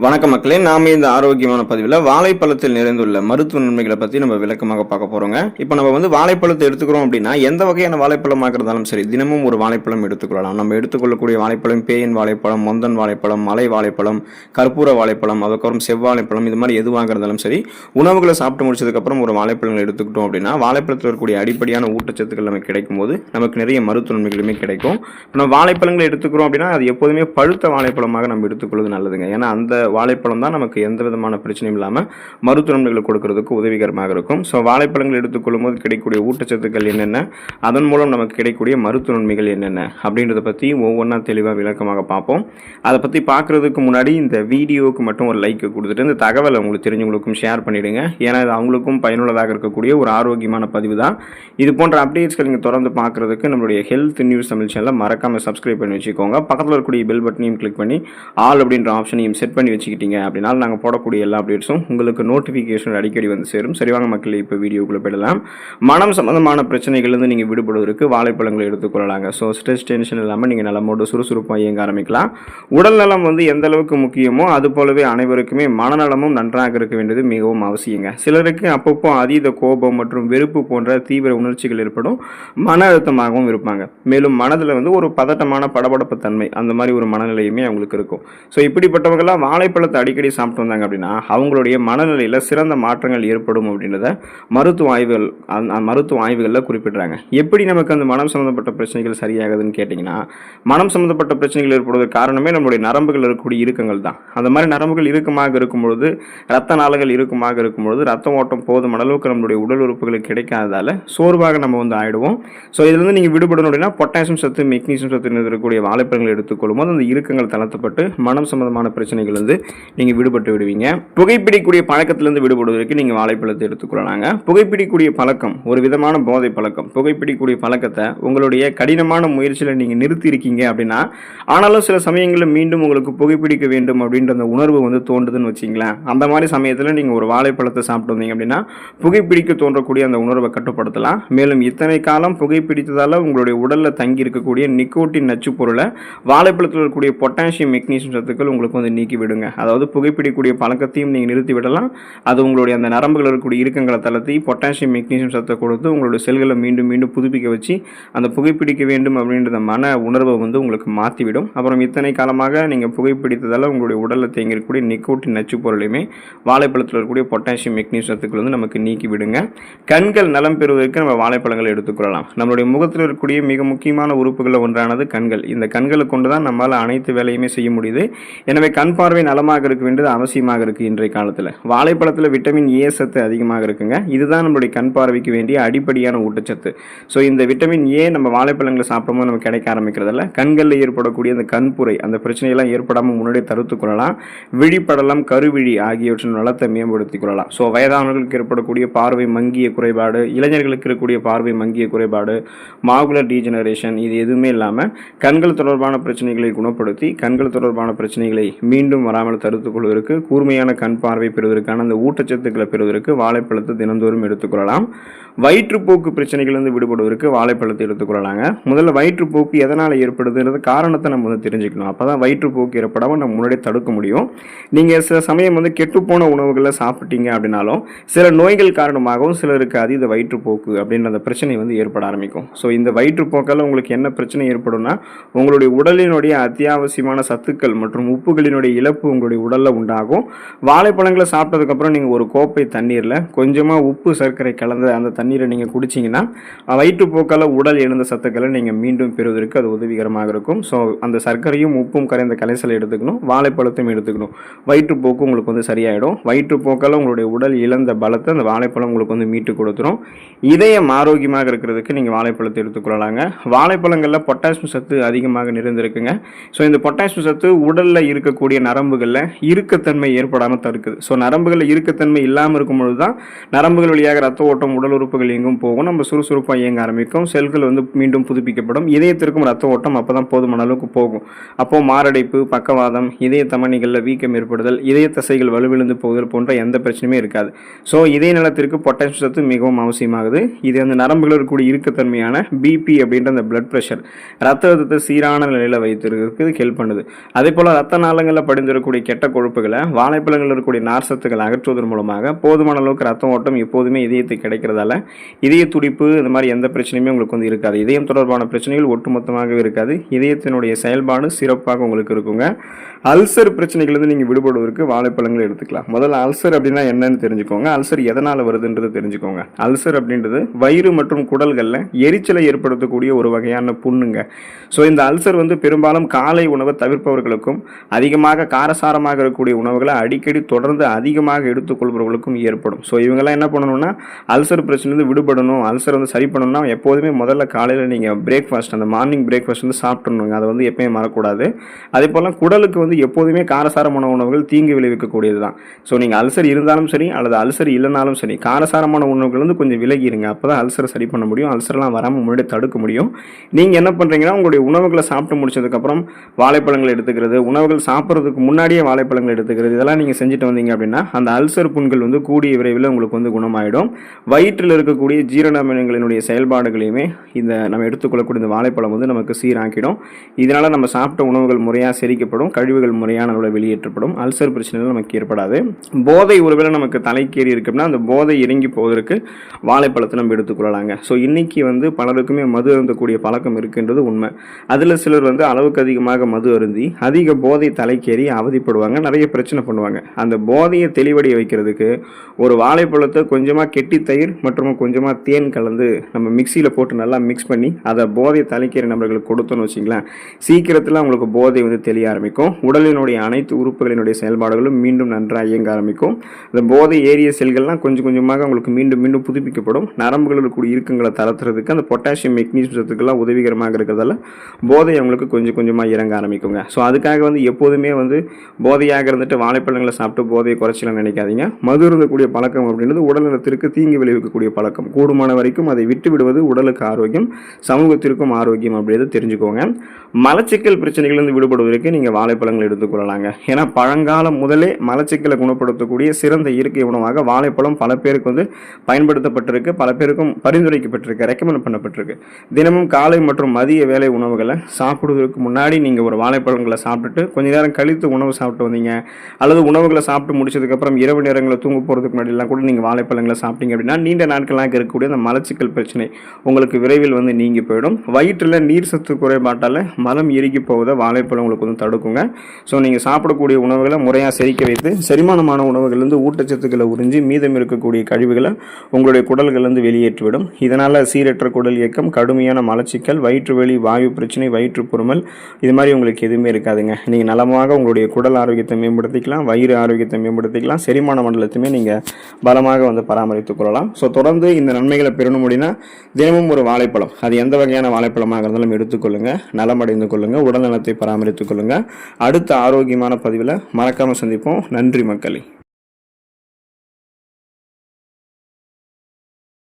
வணக்க மக்களே, நாம இந்த ஆரோக்கியமான பதிவில் வாழைப்பழத்தில் நிறைந்துள்ள மருத்துவ நன்மைகளை பற்றி நம்ம விளக்கமாக பார்க்க போகிறோங்க. இப்போ நம்ம வாழைப்பழத்தை எடுத்துக்கிறோம் அப்படின்னா எந்த வகையான வாழைப்பழமாக இருந்தாலும் சரி, தினமும் ஒரு வாழைப்பழம் எடுத்துக்கொள்ளலாம். நம்ம எடுத்துக்கொள்ளக்கூடிய வாழைப்பழம் பேயன் வாழைப்பழம், மொந்தன் வாழைப்பழம், மலை வாழைப்பழம், கற்பூர வாழைப்பழம், அதுக்கப்புறம் செவ்வாழைப்பழம், இது மாதிரி எதுவாக இருந்தாலும் சரி, உணவுகளை சாப்பிட்டு முடிச்சதுக்கப்புறம் ஒரு வாழைப்பழங்கள் எடுத்துக்கிட்டோம் அப்படின்னா வாழைப்பழத்தில் இருக்கக்கூடிய அடிப்படையான ஊட்டச்சத்துக்கள் நமக்கு கிடைக்கும் போது நமக்கு நிறைய மருத்துவ நன்மைகளுமே கிடைக்கும். இப்போ நம்ம வாழைப்பழங்களை எடுத்துக்கிறோம் அப்படின்னா அது எப்போதுமே பழுத்த வாழைப்பழமாக நம்ம எடுத்துக்கொள்வது நல்லதுங்க. ஏன்னா அந்த வாழைப்பழம் தான் நமக்கு எந்த விதமான பிரச்சனையும் இல்லாமல் மருத்துவ நன்மைகளை கொடுக்கறதுக்கு உதவிகரமாக இருக்கும். ஸோ வாழைப்பழங்கள் எடுத்துக்கொள்ளும் போது கிடைக்கக்கூடிய ஊட்டச்சத்துக்கள் என்னென்ன, அதன் மூலம் நமக்கு கிடைக்கக்கூடிய மருத்துவ நன்மைகள் என்னென்ன அப்படின்றத பற்றி ஒவ்வொன்றா தெளிவாக விளக்கமாக பார்ப்போம். அதை பற்றி பார்க்குறதுக்கு முன்னாடி இந்த வீடியோவுக்கு மட்டும் ஒரு லைக் கொடுத்துட்டு இந்த தகவலை உங்களுக்கு தெரிஞ்சவங்களுக்கும் ஷேர் பண்ணிவிடுங்க. ஏன்னா இது அவங்களுக்கும் பயனுள்ளதாக இருக்கக்கூடிய ஒரு ஆரோக்கியமான பதிவு தான். இது போன்ற அப்டேட்ஸ்கள் நீங்கள் தொடர்ந்து பார்க்குறதுக்கு நம்மளுடைய ஹெல்த் நியூஸ் தமிழ் சேனலை மறக்காமல் சப்ஸ்கிரைப் பண்ணி வச்சுக்கோங்க. பக்கத்தில் இருக்கக்கூடிய பெல் பட்டனையும் கிளிக் பண்ணி ஆல் அப்படின்ற ஆப்ஷனையும் செட் பண்ணி வச்சுக்கிட்டீங்க அப்படின்னா நாங்கள் போடக்கூடிய எல்லா அப்டேட்ஸும் உங்களுக்கு நோட்டிஃபிகேஷன் அடிக்கடி வந்து சேரும். சரிவாங்க மக்கள், இப்போ வீடியோக்குள்ளே போயிடலாம். மனம் சம்பந்தமான பிரச்சனைகள்லேருந்து நீங்கள் விடுபடுவதற்கு வாழைப்பழங்களை எடுத்துக்கொள்ளலாங்க. ஸோ ஸ்ட்ரெஸ் டென்ஷன் இல்லாமல் நீங்கள் நலமோடு சுறுசுறுப்பாக இயங்க ஆரம்பிக்கலாம். உடல் நலம் எந்த அளவுக்கு முக்கியமோ அது போலவே அனைவருக்குமே மனநலமும் நன்றாக இருக்க வேண்டியது மிகவும் அவசியங்க. சிலருக்கு அப்பப்போ அதீத கோபம் மற்றும் வெறுப்பு போன்ற தீவிர உணர்ச்சிகள் ஏற்படும், மன அழுத்தமாகவும் இருப்பாங்க. மேலும் மனதில் ஒரு பதட்டமான படபடப்பு தன்மை, அந்த மாதிரி ஒரு மனநிலையுமே அவங்களுக்கு இருக்கும். ஸோ இப்படிப்பட்டவங்களாம் வாழைப்பழத்தை அடிக்கடி சாப்பிட்டு வந்தாங்க அப்படின்னா அவங்களுடைய மனநிலையில் சிறந்த மாற்றங்கள் ஏற்படும் அப்படின்றத மருத்துவ ஆய்வுகளில் குறிப்பிடுறாங்க. எப்படி நமக்கு அந்த மனம் சம்மந்தப்பட்ட பிரச்சனைகள் சரியாகுதுன்னு கேட்டிங்கன்னா, மனம் சம்மந்தப்பட்ட பிரச்சனைகள் ஏற்படுவதற்கு காரணமே நம்மளுடைய நரம்புகள் இருக்கக்கூடிய இறுக்கங்கள் தான். அந்த மாதிரி நரம்புகள் இறுக்கமாக இருக்கும்பொழுது, ரத்த நாளங்கள் இறுக்கமாக இருக்கும்பொழுது ரத்த ஓட்டம் போதுமான அளவுக்கு நம்மளுடைய உடல் உறுப்புகளுக்கு கிடைக்காததால் சோர்வாக நம்ம ஆயிடுவோம். ஸோ இதுலேருந்து நீங்கள் விடுபடணும் அப்படின்னா பொட்டாசியம் சத்து, மெக்னீசியம் சத்து இருக்கக்கூடிய வாழைப்பழங்கள் எடுத்துக்கொள்ளும் போது அந்த இறுக்கங்கள் தளர்த்தப்பட்டு மனம் சம்பந்தமான பிரச்சனைகள் நீங்கள் விடுபட்டு விடுவீங்க. புகைப்பிடிக்கூடிய பழக்கத்திலிருந்து விடுபடுவதற்கு நீங்கள் வாழைப்பழத்தை எடுத்துக்கொள்ளலாங்க. புகைப்பிடிக்கூடிய பழக்கம் ஒரு விதமான போதை பழக்கம். புகைப்பிடிக்கூடிய பழக்கத்தை உங்களுடைய கடினமான முயற்சியில் நீங்கள் நிறுத்தி இருக்கீங்க அப்படின்னா, ஆனாலும் சில சமயங்களில் மீண்டும் உங்களுக்கு புகைப்பிடிக்க வேண்டும் அப்படின்ற அந்த உணர்வு தோன்றுதுன்னு வச்சிங்களேன். அந்த மாதிரி சமயத்தில் நீங்கள் ஒரு வாழைப்பழத்தை சாப்பிட்டு வந்தீங்க அப்படின்னா புகைப்பிடிக்க தோன்றக்கூடிய அந்த உணர்வை கட்டுப்படுத்தலாம். மேலும் இத்தனை காலம் புகைப்பிடித்ததால் உங்களுடைய உடலில் தங்கி இருக்கக்கூடிய நிக்கோட்டின் நச்சு பொருளை வாழைப்பழத்தில் இருக்கக்கூடிய பொட்டாசியம், மெக்னீசியம் சத்துக்கள் உங்களுக்கு நீக்கி விடுங்க. அதாவது புகைப்பிடிக்கூடிய பழக்கத்தையும் நீங்கள் நிறுத்தி விடலாம். அது உங்களுடைய அந்த நரம்புகள் இருக்கக்கூடிய இறுக்கங்களை தளர்த்தி பொட்டாசியம், மெக்னீசியம் சத்தை கொடுத்து உங்களுடைய செல்களை மீண்டும் மீண்டும் புதுப்பிக்க வச்சு அந்த புகைப்பிடிக்க வேண்டும் அப்படின்ற மன உணர்வை உங்களுக்கு மாற்றிவிடும். அப்புறம் இத்தனை காலமாக நீங்கள் புகைப்பிடித்ததால் உங்களுடைய உடலில் தேங்கி இருக்கக்கூடிய நிக்கோட்டின் நச்சு பொருளையுமே வாழைப்பழத்தில் இருக்கக்கூடிய பொட்டாசியம், மெக்னீசியம் சத்துக்கள் நமக்கு நீக்கி விடுங்க. கண்கள் நலம் பெறுவதற்கு நம்ம வாழைப்பழங்களை எடுத்துக்கொள்ளலாம். நம்மளுடைய முகத்தில் இருக்கக்கூடிய மிக முக்கியமான உறுப்புகளில் ஒன்றானது கண்கள். இந்த கண்களை கொண்டு தான் நம்மளால் அனைத்து வேலையுமே செய்ய முடியுது. எனவே கண் பார்வை நலமாக இருக்க வேண்டியது அவசியமாக இருக்குது. இன்றைய காலத்தில் வாழைப்பழத்தில் விட்டமின் ஏ சத்து அதிகமாக இருக்குங்க. இதுதான் நம்மளுடைய கண் பார்வைக்கு வேண்டிய அடிப்படையான ஊட்டச்சத்து. ஸோ இந்த விட்டமின் ஏ நம்ம வாழைப்பழங்களை சாப்பிடும்போது நமக்கு கிடைக்க ஆரம்பிக்கிறதில்ல. கண்களில் ஏற்படக்கூடிய அந்த கண்புரை, அந்த பிரச்சனையெல்லாம் ஏற்படாமல் முன்னாடியே தடுத்துக் கொள்ளலாம். விழிப்படலம், கருவிழி ஆகியவற்றின் நலத்தை மேம்படுத்திக் கொள்ளலாம். ஸோ வயதானவர்களுக்கு ஏற்படக்கூடிய பார்வை மங்கிய குறைபாடு, இளைஞர்களுக்கு இருக்கக்கூடிய பார்வை மங்கிய குறைபாடு, மாகுலர் டீஜெனரேஷன், இது எதுவுமே இல்லாமல் கண்கள் தொடர்பான பிரச்சனைகளை குணப்படுத்தி கண்கள் தொடர்பான பிரச்சனைகளை மீண்டும் வராமல் தடுத்துக் கொள்வதற்கு, கூர்மையான கண் பார்வை பெறுவதற்கான அந்த ஊட்டச்சத்துக்களை பெறுவதற்கு வாழைப்பழத்தை தினந்தோறும் எடுத்துக்கொள்ளலாம். வயிற்றுப்போக்கு பிரச்சனைகளிலிருந்து விடுபடுவதற்கு வாழைப்பழத்தை எடுத்துக்கொள்ளலாங்க. முதல்ல வயிற்றுப்போக்கு எதனால் ஏற்படுதுன்றது காரணத்தை நம்ம தெரிஞ்சுக்கணும். அப்போ தான் வயிற்றுப்போக்கு ஏற்படாமல் நம்ம முன்னாடியே தடுக்க முடியும். நீங்கள் சில சமயம் கெட்டுப்போன உணவுகளை சாப்பிட்டீங்க அப்படின்னாலும் சில நோய்கள் காரணமாகவும் சிலருக்கு அதீத வயிற்றுப்போக்கு அப்படின்ற அந்த பிரச்சனை ஏற்பட ஆரம்பிக்கும். ஸோ இந்த வயிற்றுப்போக்கால் உங்களுக்கு என்ன பிரச்சனை ஏற்படும்னா, உங்களுடைய உடலினுடைய அத்தியாவசியமான சத்துக்கள் மற்றும் உப்புகளினுடைய இழப்பு உங்களுடைய உடலில் உண்டாகும். வாழைப்பழங்களை சாப்பிட்டதுக்கப்புறம் நீங்கள் ஒரு கோப்பை தண்ணீரில் கொஞ்சமாக உப்பு, சர்க்கரை கலந்த அந்த தண்ணீரை நீங்கள் குடிச்சிங்கன்னா வயிற்றுப்போக்கால் உடல் எழுந்த சத்துக்களை நீங்கள் மீண்டும் பெறுவதற்கு அது உதவிகரமாக இருக்கும். ஸோ அந்த சர்க்கரையும் உப்பும் கரைந்த கலைசலை எடுத்துக்கணும், வாழைப்பழத்தையும் எடுத்துக்கணும். வயிற்றுப்போக்கு உங்களுக்கு சரியாயிடும். வயிற்றுப்போக்கால் உங்களுடைய உடல் இழந்த பலத்தை அந்த வாழைப்பழம் உங்களுக்கு மீட்டு கொடுத்துரும். இதயம் ஆரோக்கியமாக இருக்கிறதுக்கு நீங்கள் வாழைப்பழத்தை எடுத்துக்கொள்ளலாங்க. வாழைப்பழங்களில் பொட்டாசியம் சத்து அதிகமாக நிறைந்திருக்குங்க. ஸோ இந்த பொட்டாசியம் சத்து உடலில் இருக்கக்கூடிய நரம்புகளில் இறுக்கத்தன்மை ஏற்படாமல் தடுக்குது. ஸோ நரம்புகளில் இறுக்கத்தன்மை இல்லாமல் இருக்கும் பொழுது தான் நரம்புகள் வழியாக ரத்த ஓட்டம் உடல் உறுப்புகள் எங்கும் போகும், நம்ம சுறுசுறுப்பாக இயங்க ஆரம்பிக்கும், செல்கள் மீண்டும் புதுப்பிக்கப்படும், இதயத்திற்கும் ரத்த ஓட்டம் அப்போ தான் போதுமான அளவுக்கு போகும். அப்போது மாரடைப்பு, பக்கவாதம், இதய தமனிகளில் வீக்கம் ஏற்படுதல், இதய தசைகள் வலுவிழந்து போகுதல் போன்ற எந்த பிரச்சனையுமே இருக்காது. ஸோ இதய நலத்திற்கு பொட்டாசியம் சத்து மிகவும் அவசியமாகுது. இது அந்த நரம்புகளில் இருக்கக்கூடிய இறுக்கத்தன்மையான பிபி அப்படின்ற அந்த பிளட் ப்ரெஷர், ரத்த அழுத்தத்தை சீரான நிலையில் வைத்திருக்கிறதுக்கு ஹெல்ப் பண்ணுது. அதே போல் ரத்த நாளங்களில் படிந்திருக்கக்கூடிய இருக்கக்கூடிய கெட்ட கொழுப்புகளை வாழைப்பழங்களில் இருக்கக்கூடிய நார் சத்துக்களை அகற்றுவதன் மூலமாக போதுமான அளவுக்கு ரத்த ஓட்டம் எப்போதுமே இதயத்துக்கு கிடைக்கிறதால இதய துடிப்பு இந்த மாதிரி எந்த பிரச்சனையுமே உங்களுக்கு வந்து இருக்காது. இதயம் தொடர்பான பிரச்சனைகள் ஒட்டுமொத்தமாகவே இருக்காது. இதயத்தினுடைய செயல்பாடு சிறப்பாக உங்களுக்கு இருக்குங்க. அல்சர் பிரச்சனைகள் நீங்கள் விடுபடுவதற்கு வாழைப்பழங்களை எடுத்துக்கலாம். முதல்ல அல்சர் அப்படின்னா என்னன்னு தெரிஞ்சுக்கோங்க. அல்சர் எதனால் வருதுன்றது தெரிஞ்சுக்கோங்க. அல்சர் அப்படின்றது வயிறு மற்றும் குடல்களில் எரிச்சலை ஏற்படுத்தக்கூடிய ஒரு வகையான புண்ணுங்க. ஸோ இந்த அல்சர் வந்து பெரும்பாலும் காலை உணவை தவிர்ப்பவர்களுக்கும் அதிகமாக காரசாரமாக இருக்கக்கூடிய உணவுகளை அடிக்கடி தொடர்ந்து அதிகமாக எடுத்துக்கொள்பவர்களுக்கும் ஏற்படும். ஸோ இவங்கெல்லாம் என்ன பண்ணணும்னா அல்சர் பிரச்சனை விடுபடணும், அல்சர் வந்து சரி பண்ணணும்னா எப்போதுமே முதல்ல காலையில் நீங்கள் பிரேக்ஃபாஸ்ட், அந்த மார்னிங் பிரேக்ஃபாஸ்ட் வந்து சாப்பிட்ணுங்க. அதை வந்து எப்பயும் மறக்கூடாது. அதே போல் குடலுக்கு வந்து எப்போதுமே காரசாரமான உணவுகள் தீங்கு விளைவிக்கக்கூடியது தான். ஸோ நீங்கள் அல்சர் இருந்தாலும் சரி அல்லது அல்சர் இல்லைனாலும் சரி காரசாரமான உணவுகள் வந்து கொஞ்சம் விலகிடுங்க. அப்போ தான் அல்சரை சரி பண்ண முடியும், அல்சர்லாம் வராமல் முன்னாடி தடுக்க முடியும். நீங்கள் என்ன பண்ணுறீங்கன்னா உங்களுடைய உணவுகளை சாப்பிட்டு முடிச்சதுக்கப்புறம் வாழைப்பழங்கள் எடுத்துக்கிறது, உணவுகள் சாப்பிட்றதுக்கு முன்னாடியே வாழைப்பழங்கள் எடுத்துக்கிறது, இதெல்லாம் நீங்கள் செஞ்சுட்டு வந்தீங்க அப்படின்னா அந்த அல்சர் புண்கள் வந்து கூடிய விரைவில் உங்களுக்கு வந்து குணமாயிடும். வயிற்றில் இருக்கக்கூடிய ஜீரணமினங்களினுடைய செயல்பாடுகளையுமே இந்த நம்ம எடுத்துக்கொள்ளக்கூடிய இந்த வாழைப்பழம் வந்து நமக்கு சீராக்கிடும். இதனால் நம்ம சாப்பிட்ட உணவுகள் முறையாக செரிக்கப்படும், கழிவுகள் முறையான அளவில் வெளியேற்றப்படும், அல்சர் பிரச்சனைகள் நமக்கு ஏற்படாது. போதை ஒருவேளை நமக்கு தலைக்கேறி இருக்குன்னா அந்த போதை இறங்கி போவதற்கு வாழைப்பழத்தை நம்ம எடுத்துக்கொள்ளலாங்க. ஸோ இன்னைக்கு வந்து பலருக்குமே மது அருந்தக்கூடிய பழக்கம் இருக்குன்றது உண்மை. அதில் சிலர் வந்து அளவுக்கு அதிகமாக மது அருந்தி அதிக போதை தலைக்கேறி அவதிப்படுவாங்க, நிறைய பிரச்சனை பண்ணுவாங்க. அந்த போதையை தெளிவடைய வைக்கிறதுக்கு ஒரு வாழைப்பழத்தை கொஞ்சமாக கெட்டி தயிர் மற்றும் கொஞ்சமாக தேன் கலந்து நம்ம மிக்சியில் போட்டு நல்லா மிக்ஸ் பண்ணி அதை போதை தலைக்கேறி நபர்களுக்கு கொடுத்தோன்னு வச்சிங்களேன், சீக்கிரத்தில் அவங்களுக்கு போதை வந்து தெளிய ஆரம்பிக்கும். உடலினுடைய அனைத்து உறுப்புகளினுடைய செயல்பாடுகளும் மீண்டும் நன்றாக இயங்க ஆரம்பிக்கும். இந்த போதை ஏறிய செல்கள்லாம் கொஞ்சம் கொஞ்சமாக உங்களுக்கு மீண்டும் மீண்டும் புதுப்பிக்கப்படும். நரம்புகளில் கூடிய இறுக்கங்களை தளர்த்துறதுக்கு அந்த பொட்டாசியம் மெக்னீசியம் சத்துக்கெல்லாம் உதவிகரமாக இருக்கிறதால போதை அவங்களுக்கு கொஞ்சம் கொஞ்சமாக இறங்க ஆரம்பிக்குங்க. ஸோ அதுக்காக வந்து எப்போதுமே வந்து போதையாக இருந்துட்டு வாழைப்பழங்களை சாப்பிட்டு போதையை குறைச்சிலாம் நினைக்காதீங்க. மது இருந்தக்கூடிய பழக்கம் அப்படின்றது உடல்நலத்திற்கு தீங்கு விளைவிக்கக்கூடிய பழக்கம். கூடுமான வரைக்கும் அதை விட்டு விடுவது உடலுக்கு ஆரோக்கியம், சமூகத்திற்கும் ஆரோக்கியம் அப்படின்றத தெரிஞ்சுக்கோங்க. மலச்சிக்கல் பிரச்சனைகளிலிருந்து விடுபடுவதற்கு நீங்கள் வாழைப்பழங்கள் எடுத்துக்கொள்ளலாங்க. ஏன்னா பழங்காலம் முதலே மலச்சிக்கலை குணப்படுத்தக்கூடிய சிறந்த இயற்கை உணவாக வாழைப்பழம் பல பேருக்கு வந்து பயன்படுத்தப்பட்டிருக்கு, பல பேருக்கும் பரிந்துரைக்கப்பட்டிருக்கு, ரெக்கமெண்ட் பண்ணப்பட்டிருக்கு. தினமும் காலை மற்றும் மதிய வேலை உணவுகளை சாப்பிடுவதற்கு முன்னாடி நீங்கள் ஒரு வாழைப்பழங்களை சாப்பிட்டுட்டு கொஞ்ச நேரம் கழித்து உணவு சாப்பிட்டு வந்தீங்க, அல்லது உணவுகளை சாப்பிட்டு முடிச்சதுக்கப்புறம் இரவு நேரங்களில் தூங்க போகிறதுக்கு முன்னாடிலாம் கூட நீங்கள் வாழைப்பழங்களை சாப்பிட்டீங்க அப்படின்னா நீண்ட நாட்களாக இருக்கக்கூடிய அந்த மலச்சிக்கல் பிரச்சனை உங்களுக்கு விரைவில் வந்து நீங்கி போயிடும். வயிற்றில் நீர் சத்து குறைபாட்டால் மலம் இறுகி போவதை வாழைப்பழம் உங்களுக்கு வந்து தடுக்குங்க. ஸோ நீங்கள் சாப்பிடக்கூடிய உணவுகளை முறையாக செரிக்க வைத்து செரிமானமான உணவுகள்லேருந்து ஊட்டச்சத்துக்களை உறிஞ்சி மீதம் இருக்கக்கூடிய கழிவுகளை உங்களுடைய குடல்கள்லேருந்து வெளியேற்றிவிடும். இதனால் சீரற்ற குடல் இயக்கம், கடுமையான மலச்சிக்கல், வயிற்று வலி, வாயு பிரச்சனை, வயிற்று பொறுமல் இது மாதிரி உங்களுக்கு எதுவுமே இருக்காதுங்க. நீங்கள் நலமாக உங்களுடைய குடல் ஆரோக்கியத்தை மேம்படுத்திக்கலாம், வயிறு ஆரோக்கியத்தை மேம்படுத்திக்கலாம், செரிமான மண்டலத்தையுமே நீங்கள் பலமாக வந்து பராமரித்துக் கொள்ளலாம். ஸோ தொடர்ந்து இந்த நன்மைகளை பெறணும் அப்படின்னா தினமும் ஒரு வாழைப்பழம், அது எந்த வகையான வாழைப்பழமாக இருந்தாலும் எடுத்துக்கொள்ளுங்க, நலமடைந்து கொள்ளுங்க, உடல் நலத்தை பராமரித்துக் கொள்ளுங்க. அடுத்த ஆரோக்கியமான பதிவில் மறக்காமல் சந்திப்போம். நன்றி மக்களே.